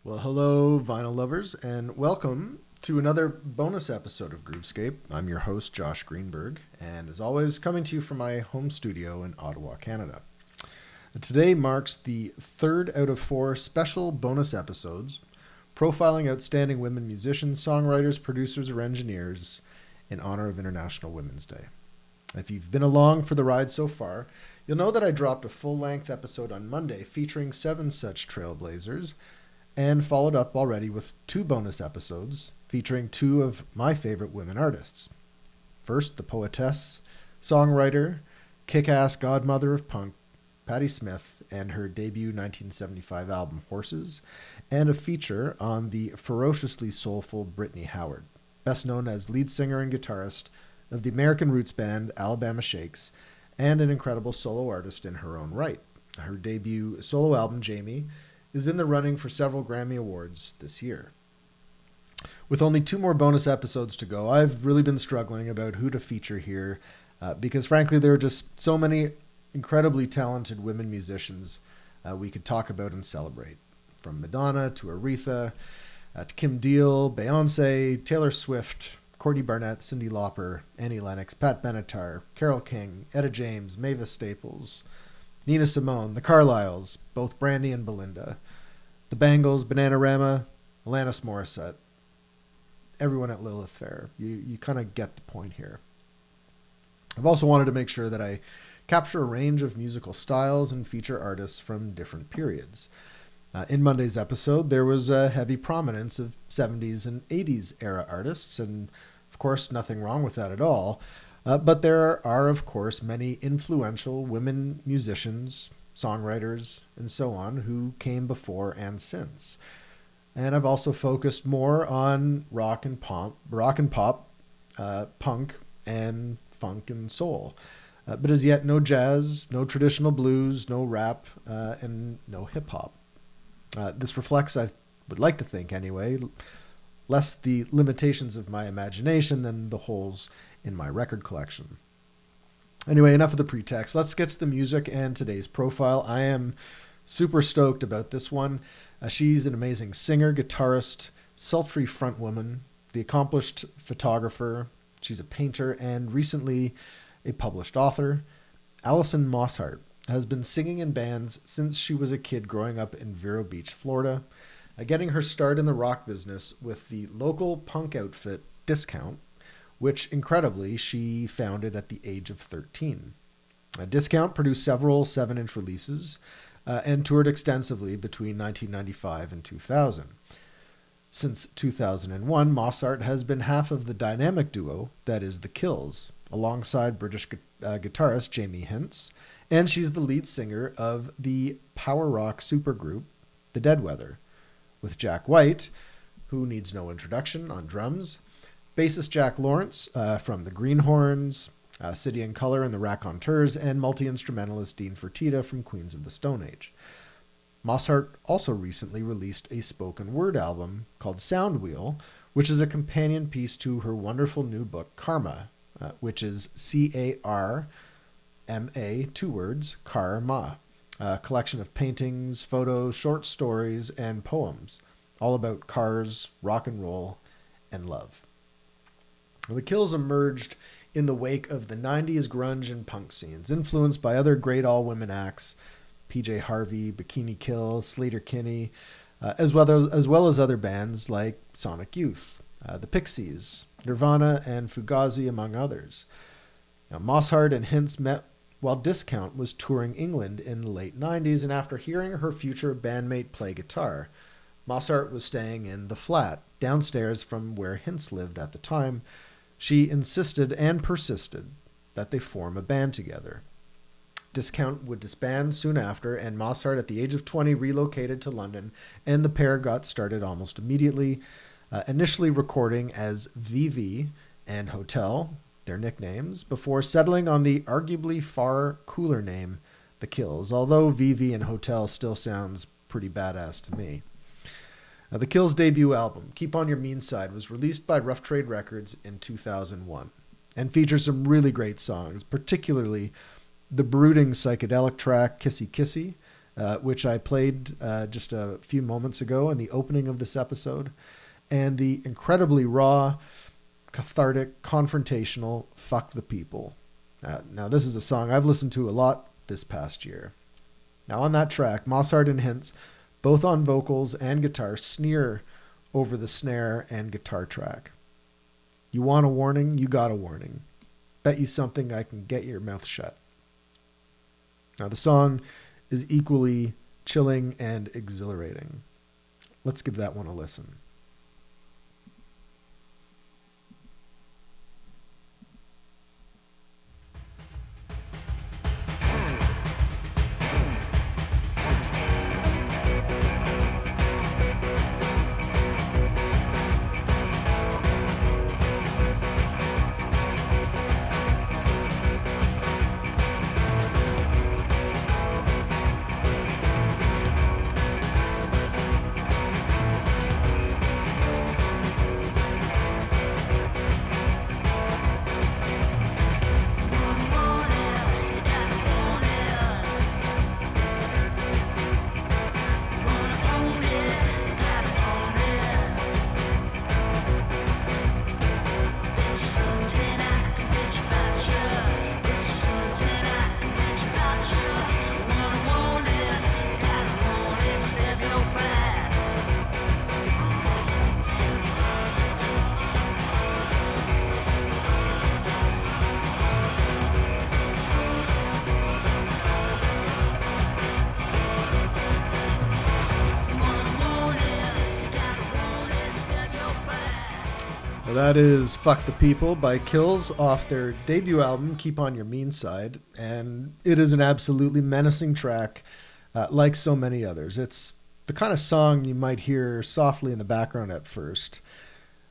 Well, hello, vinyl lovers, and welcome to another bonus episode of Groovescape. I'm your host, Josh Greenberg, and as always, coming to you from my home studio in Ottawa, Canada. Today marks the third out of four special bonus episodes profiling outstanding women musicians, songwriters, producers, or engineers in honor of International Women's Day. If you've been along for the ride so far, you'll know that I dropped a full-length episode on Monday featuring 7 such trailblazers, and followed up already with 2 bonus episodes featuring 2 of my favorite women artists. First, the poetess, songwriter, kick-ass godmother of punk, Patti Smith, and her debut 1975 album Horses, and a feature on the ferociously soulful Brittany Howard, best known as lead singer and guitarist of the American roots band Alabama Shakes, and an incredible solo artist in her own right. Her debut solo album, Jamie, is in the running for several Grammy Awards this year. With only 2 more bonus episodes to go, I've really been struggling about who to feature here because frankly there are just so many incredibly talented women musicians we could talk about and celebrate. From Madonna to Aretha to Kim Deal, Beyonce, Taylor Swift, Courtney Barnett, Cyndi Lauper, Annie Lennox, Pat Benatar, Carole King, Etta James, Mavis Staples, Nina Simone, the Carlisles, both Brandy and Belinda, the Bangles, Bananarama, Alanis Morissette, everyone at Lilith Fair. You kind of get the point here. I've also wanted to make sure that I capture a range of musical styles and feature artists from different periods. In Monday's episode, there was a heavy prominence of 70s and 80s era artists, and of course, nothing wrong with that at all. But there are, of course, many influential women musicians, songwriters, and so on who came before and since. And I've also focused more on rock and pop, punk, and funk and soul. But as yet, no jazz, no traditional blues, no rap, and no hip-hop. This reflects, I would like to think anyway, less the limitations of my imagination than the holes in my record collection. Anyway, enough of the pretext. Let's get to the music and today's profile. I am super stoked about this one. She's an amazing singer, guitarist, sultry frontwoman, the accomplished photographer. She's a painter and recently a published author. Alison Mosshart has been singing in bands since she was a kid growing up in Vero Beach, Florida, getting her start in the rock business with the local punk outfit Discount, which incredibly she founded at the age of 13. Discount produced several 7-inch releases and toured extensively between 1995 and 2000. Since 2001, Mosshart has been half of the dynamic duo that is The Kills, alongside British guitarist Jamie Hintz, and she's the lead singer of the power rock supergroup The Deadweather, with Jack White, who needs no introduction, on drums, bassist Jack Lawrence from the Greenhorns, City and Colour and the Raconteurs, and multi-instrumentalist Dean Fertitta from Queens of the Stone Age. Mosshart also recently released a spoken word album called Sound Wheel, which is a companion piece to her wonderful new book Karma, which is Carma, 2 words, Karma, a collection of paintings, photos, short stories, and poems, all about cars, rock and roll, and love. The Kills emerged in the wake of the 90s grunge and punk scenes, influenced by other great all-women acts, PJ Harvey, Bikini Kill, Sleater-Kinney, as well as other bands like Sonic Youth, the Pixies, Nirvana, and Fugazi, among others. Now, Mosshart and Hintz met while Discount was touring England in the late 90s, and after hearing her future bandmate play guitar, Mosshart was staying in the flat downstairs from where Hintz lived at the time. She insisted and persisted that they form a band together. Discount would disband soon after, and Mosshart at the age of 20 relocated to London, and the pair got started almost immediately, initially recording as VV and Hotel, their nicknames, before settling on the arguably far cooler name The Kills, although VV and Hotel still sounds pretty badass to me. The Kills' debut album, Keep On Your Mean Side, was released by Rough Trade Records in 2001 and features some really great songs, particularly the brooding psychedelic track Kissy Kissy, which I played just a few moments ago in the opening of this episode, and the incredibly raw, cathartic, confrontational Fuck the People. Now, this is a song I've listened to a lot this past year. Now, on that track, Mosshart and Hintz, both on vocals and guitar, sneer over the snare and guitar track. You want a warning? You got a warning. Bet you something I can get your mouth shut. Now, the song is equally chilling and exhilarating. Let's give that one a listen. That is Fuck the People by Kills off their debut album, Keep on Your Mean Side. And it is an absolutely menacing track, like so many others. It's the kind of song you might hear softly in the background at first,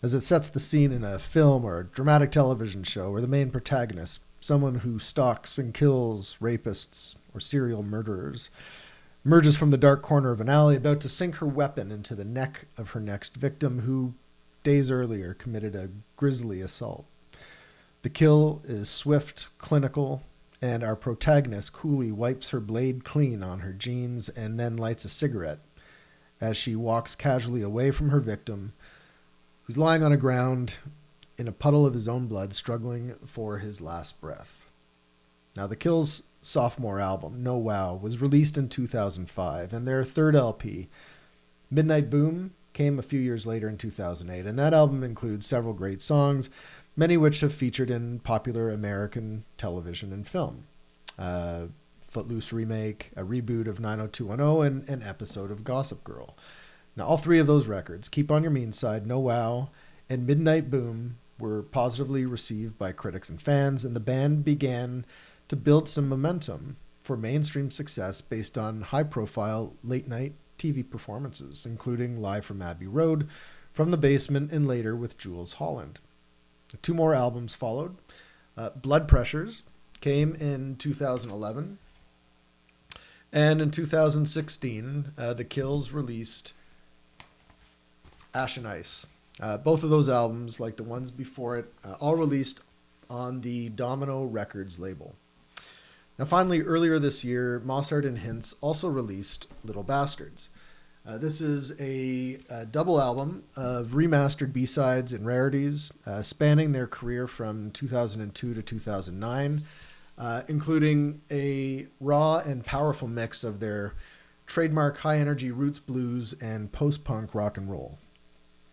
as it sets the scene in a film or a dramatic television show where the main protagonist, someone who stalks and kills rapists or serial murderers, emerges from the dark corner of an alley about to sink her weapon into the neck of her next victim, who days earlier committed a grisly assault. The kill is swift, clinical, and our protagonist coolly wipes her blade clean on her jeans and then lights a cigarette as she walks casually away from her victim, who's lying on the ground in a puddle of his own blood, struggling for his last breath. Now, the Kill's sophomore album, No Wow, was released in 2005, and their third LP, Midnight Boom, came a few years later in 2008, and that album includes several great songs, many which have featured in popular American television and film. Footloose remake, a reboot of 90210, and an episode of Gossip Girl. Now, all three of those records, Keep on Your Mean Side, No Wow, and Midnight Boom, were positively received by critics and fans, and the band began to build some momentum for mainstream success based on high-profile late-night TV performances, including Live from Abbey Road, From the Basement, and later with Jools Holland. Two more albums followed. Blood Pressures came in 2011, and in 2016, the Kills released Ash and Ice. Both of those albums, like the ones before it, all released on the Domino Records label. Now, finally, earlier this year, Mosshart and Hintz also released Little Bastards. This is a double album of remastered B-sides and rarities, spanning their career from 2002 to 2009, including a raw and powerful mix of their trademark high-energy roots blues and post-punk rock and roll.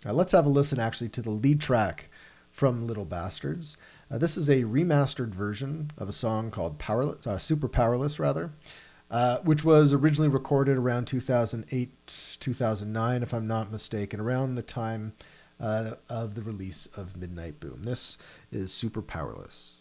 Now, let's have a listen, actually, to the lead track from Little Bastards. This is a remastered version of a song called Super Powerless, which was originally recorded around 2008, 2009, if I'm not mistaken, around the time of the release of Midnight Boom. This is Super Powerless.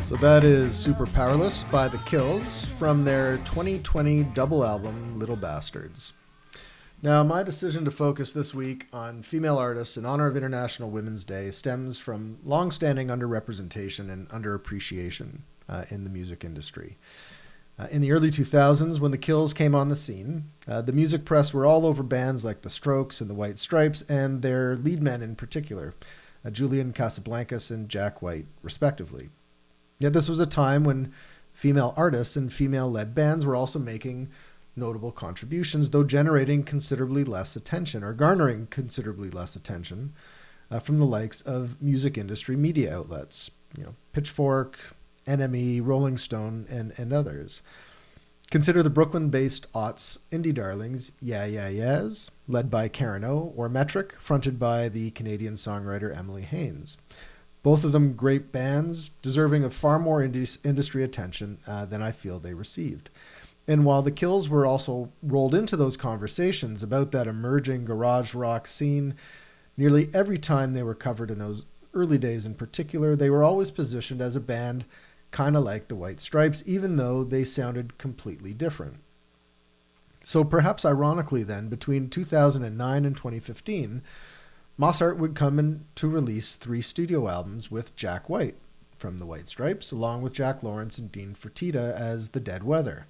So that is Super Powerless by The Kills from their 2020 double album, Little Bastards. Now, my decision to focus this week on female artists in honor of International Women's Day stems from long-standing underrepresentation and underappreciation in the music industry. In the early 2000s, when The Kills came on the scene, the music press were all over bands like The Strokes and The White Stripes, and their lead men in particular, Julian Casablancas and Jack White, respectively. Yet this was a time when female artists and female-led bands were also making notable contributions, though generating considerably less attention, or garnering considerably less attention from the likes of music industry media outlets, Pitchfork, NME, Rolling Stone, and others. Consider the Brooklyn-based aughts indie darlings Yeah Yeah Yeahs, led by Karen O, or Metric, fronted by the Canadian songwriter Emily Haines. Both of them great bands, deserving of far more industry attention than I feel they received. And while The Kills were also rolled into those conversations about that emerging garage rock scene, nearly every time they were covered in those early days in particular, they were always positioned as a band kind of like the White Stripes, even though they sounded completely different. So perhaps ironically then, between 2009 and 2015, Mosshart would come in to release 3 studio albums with Jack White from the White Stripes, along with Jack Lawrence and Dean Fertitta as the Dead Weather.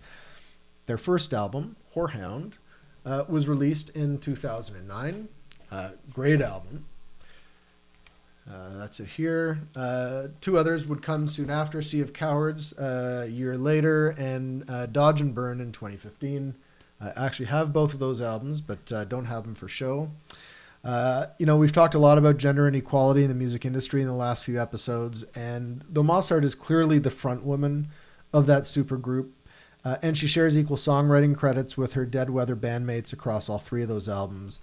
Their first album, Whorehound, was released in 2009. Great album. That's it here. 2 others would come soon after, Sea of Cowards a year later, and Dodge and Burn in 2015. I actually have both of those albums, but don't have them for show. We've talked a lot about gender inequality in the music industry in the last few episodes, and though Mosshart is clearly the frontwoman of that supergroup, and she shares equal songwriting credits with her Dead Weather bandmates across all 3 of those albums,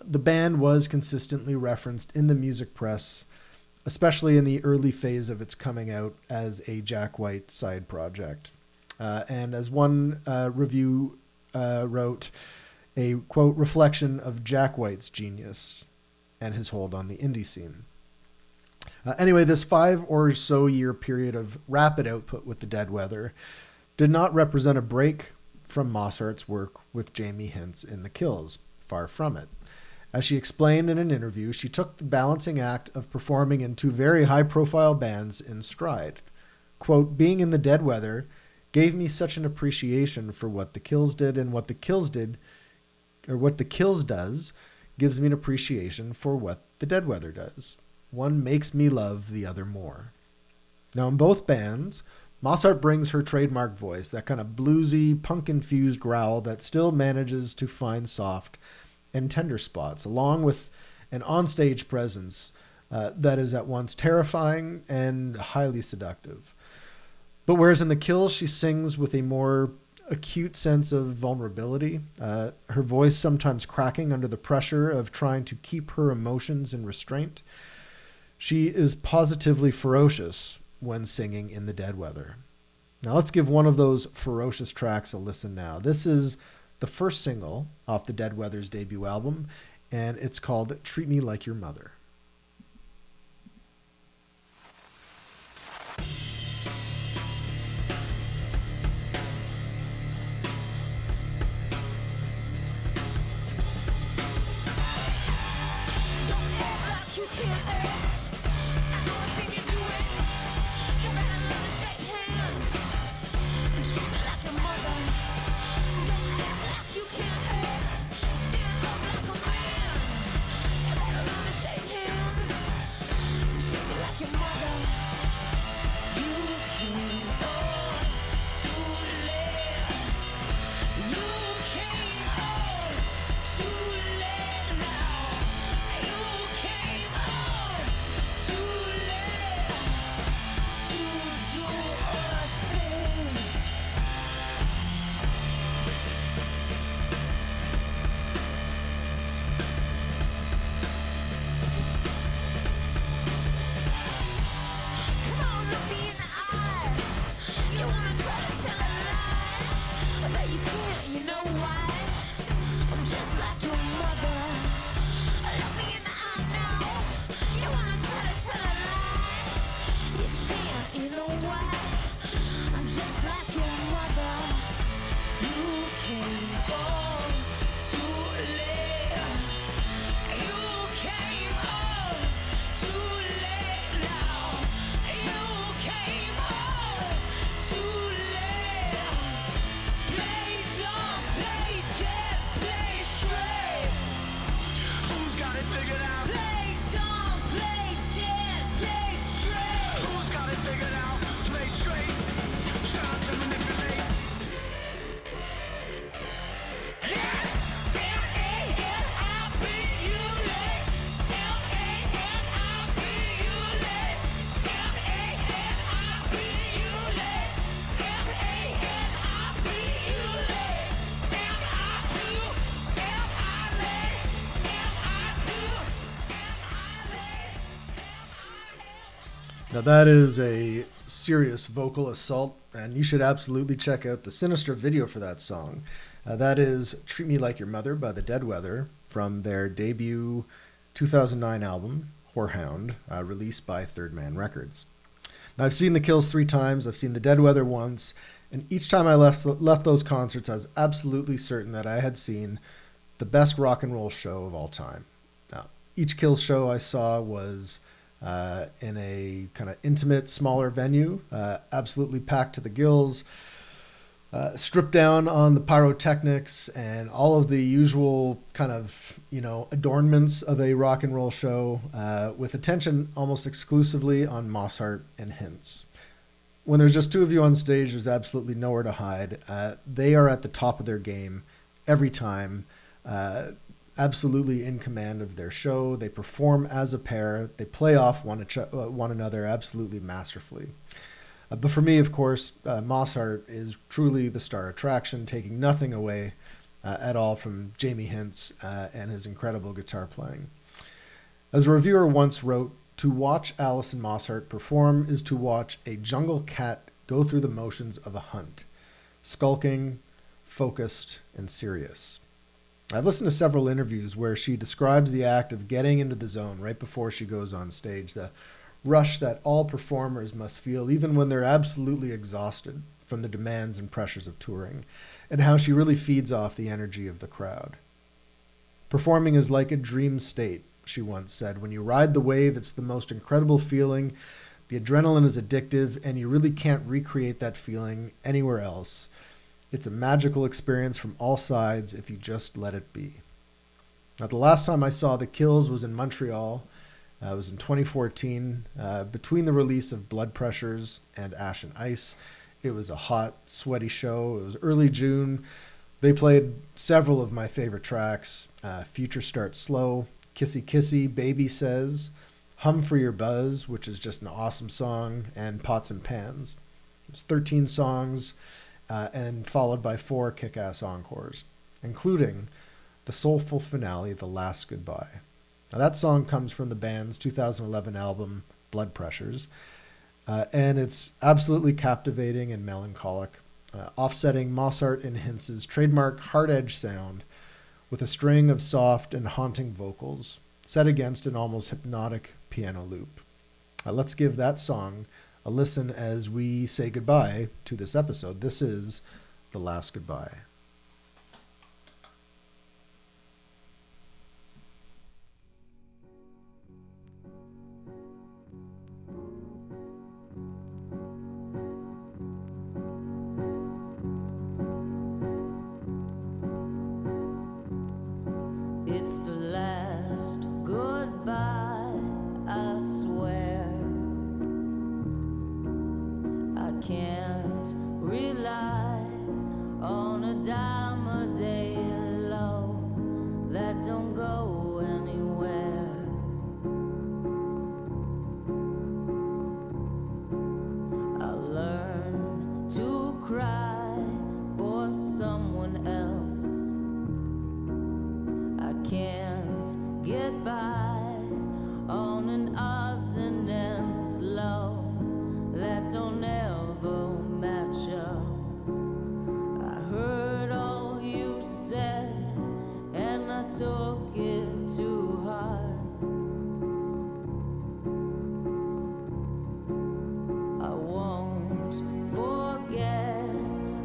the band was consistently referenced in the music press, especially in the early phase of its coming out as a Jack White side project. And as one review wrote, a, quote, reflection of Jack White's genius and his hold on the indie scene. Anyway, this 5 or so year period of rapid output with the Dead Weather did not represent a break from Mosshart's work with Jamie Hintz in The Kills. Far from it. As she explained in an interview, she took the balancing act of performing in 2 very high-profile bands in stride. Quote, being in the Dead Weather gave me such an appreciation for what The Kills did, and what The Kills does gives me an appreciation for what the Dead Weather does. One makes me love the other more. Now, in both bands, Mosshart brings her trademark voice, that kind of bluesy, punk-infused growl that still manages to find soft and tender spots, along with an onstage presence that is at once terrifying and highly seductive. But whereas in The Kills, she sings with a more acute sense of vulnerability, her voice sometimes cracking under the pressure of trying to keep her emotions in restraint, she is positively ferocious when singing in the Dead Weather. Now let's give one of those ferocious tracks a listen now. This is the first single off the Dead Weather's debut album, and it's called Treat Me Like Your Mother. Now that is a serious vocal assault, and you should absolutely check out the sinister video for that song. That is Treat Me Like Your Mother by the Dead Weather from their debut 2009 album, Whorehound, released by Third Man Records. Now I've seen the Kills 3 times, I've seen the Dead Weather once, and each time I left those concerts I was absolutely certain that I had seen the best rock and roll show of all time. Now, each Kills show I saw was in a kind of intimate, smaller venue, absolutely packed to the gills, stripped down on the pyrotechnics and all of the usual kind of, adornments of a rock and roll show, with attention almost exclusively on Mosshart and Hintz. When there's just two of you on stage, there's absolutely nowhere to hide. They are at the top of their game every time. Absolutely in command of their show. They perform as a pair. They play off one another absolutely masterfully. But for me, of course, Mosshart is truly the star attraction, taking nothing away at all from Jamie Hintz and his incredible guitar playing. As a reviewer once wrote, to watch Alison Mosshart perform is to watch a jungle cat go through the motions of a hunt, skulking, focused, and serious. I've listened to several interviews where she describes the act of getting into the zone right before she goes on stage, the rush that all performers must feel even when they're absolutely exhausted from the demands and pressures of touring, and how she really feeds off the energy of the crowd. Performing is like a dream state, she once said. When you ride the wave, it's the most incredible feeling. The adrenaline is addictive, and you really can't recreate that feeling anywhere else. It's a magical experience from all sides if you just let it be. Now, the last time I saw the Kills was in Montreal. It was in 2014, between the release of Blood Pressures and Ash and Ice. It was a hot, sweaty show. It was early June. They played several of my favorite tracks. Future Starts Slow, Kissy Kissy, Baby Says, Hum for Your Buzz, which is just an awesome song, and Pots and Pans. It's 13 songs, and followed by 4 kick-ass encores, including the soulful finale, The Last Goodbye. Now, that song comes from the band's 2011 album, Blood Pressures, and it's absolutely captivating and melancholic, offsetting Mosshart and Hintz's trademark hard-edge sound with a string of soft and haunting vocals set against an almost hypnotic piano loop. Let's give that song a listen as we say goodbye to this episode. This is The Last Goodbye. It's the last goodbye, I swear. I can't rely on a dime a day love that don't go anywhere. I learn to cry for someone else. I can't get by on an odds and ends love that don't ever match up. I heard all you said and I took it too hard. I won't forget,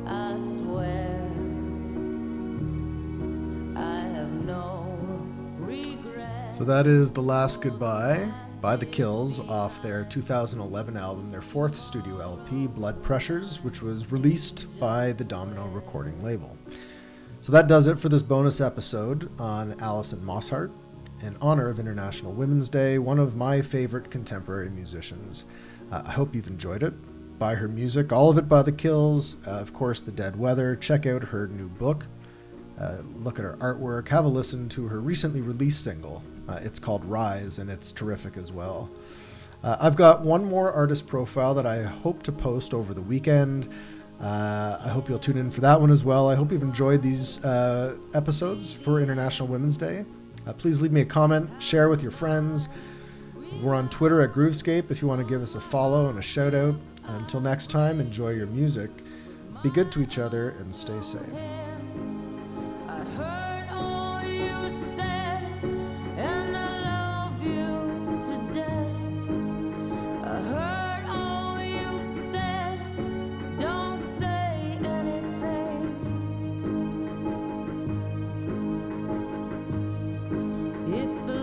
I swear. I have no regret. So that is The Last Goodbye by The Kills off their 2011 album, their 4th studio LP, Blood Pressures, which was released by the Domino recording label. So that does it for this bonus episode on Alison Mosshart, in honor of International Women's Day, one of my favorite contemporary musicians. I hope you've enjoyed it. Buy her music, all of it by The Kills, of course The Dead Weather. Check out her new book. Look at her artwork. Have a listen to her recently released single. It's called Rise, and it's terrific as well. I've got one more artist profile that I hope to post over the weekend. I hope you'll tune in for that one as well. I hope you've enjoyed these episodes for International Women's Day. Please leave me a comment, share with your friends. We're on Twitter at Groovescape if you want to give us a follow and a shout out. Until next time, enjoy your music, be good to each other, and stay safe. I heard all you said, and I love you to death. I heard all you said, don't say anything. It's the